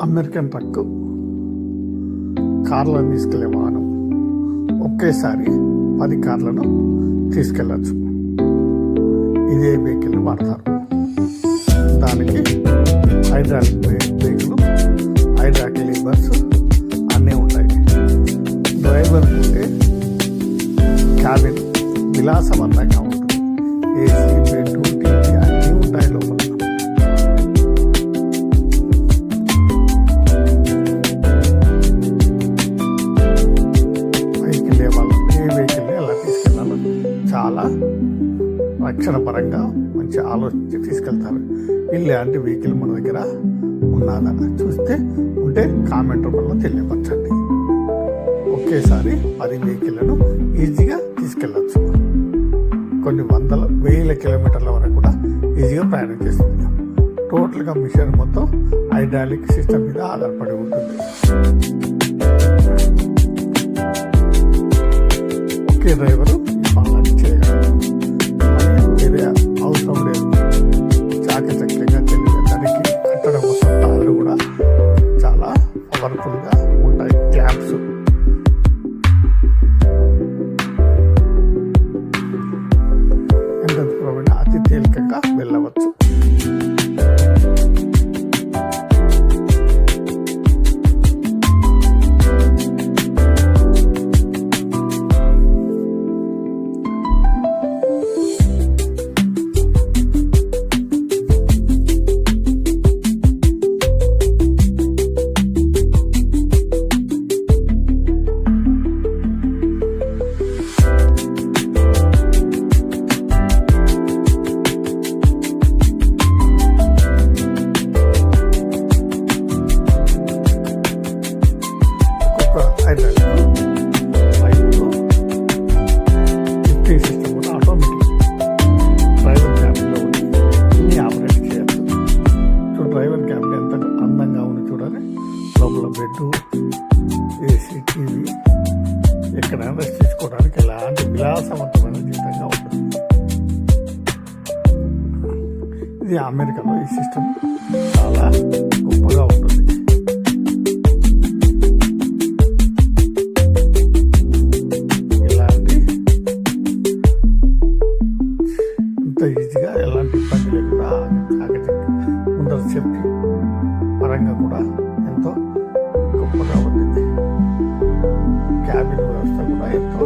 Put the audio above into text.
American truck కార్లను తీసుకెళ్లే వాహనం. ఒకేసారి 10 కార్లను తీసుకెళ్లచ్చు. ఇదే వెహికల్ వాడతారు. దానికి హైడ్రాలిక్ బ్రేకులు, హైడ్రాలిక్ లివర్స్ అన్నీ ఉంటాయి. డ్రైవర్ ఉంటే క్యాబిన్ విలాసవంతంగా ఉంటుంది. ఏసీ, బెడ్, టీవీ అన్నీ ఉంటాయి లోపల. వెహికల్ ఏ వెహికల్ని ఎలా తీసుకెళ్ళాలో చాలా రక్షణ పరంగా మంచి ఆలోచించి తీసుకెళ్తారు. ఇలాంటి వెహికల్ మన దగ్గర ఉన్నదా చూస్తే ఉంటే కామెంట్ రూపంలో తెలియపరచండి. ఒకేసారి 10 వెహికల్లను ఈజీగా తీసుకెళ్ళచ్చు. కొన్ని వందల వేల కిలోమీటర్ల వరకు కూడా ఈజీగా ప్రయాణం చేస్తుంది. టోటల్గా మిషన్ మొత్తం హైడ్రాలిక్ సిస్టమ్ మీద ఆధారపడి ఉంటుంది. ఒకే డ్రైవరు ఈ పనులన్నీ చేయగలరు. వేరే అవసరం లేదు. చాకచక్యంగా దానికి కట్టడం కోసం తాళ్ళు కూడా చాలా పవర్ఫుల్గా ఉంటాయి. క్లాంప్స్ ఎంత దూరమైనా అతి తేలికగా వెళ్ళవచ్చు. సిస్టమ్ కూడా ఆటోమేటిక్ డ్రైవర్ క్యాబిన్లో ఉంది. అన్ని ఆపరేట్ చేయచ్చు. డ్రైవర్ క్యాబిన్ ఎంత అందంగా ఉంది చూడాలి. లోపల బెడ్, ఏసీ, టీవీ, ఎక్కడైనా రెస్ట్ తీసుకోవడానికి ఎలాంటి విలాసవంతమైన జీవితంగా ఉంటుంది. ఇది అమెరికాలో ఈ సిస్టమ్ చాలా గొప్పగా ఉంటుంది. ఈజీగా ఎలాంటి ఇబ్బంది లేకుండా ముందర సేఫ్టీ పరంగా కూడా ఎంతో గొప్పగా ఉంది. క్యాబిన్ వ్యవస్థ కూడా ఎంతో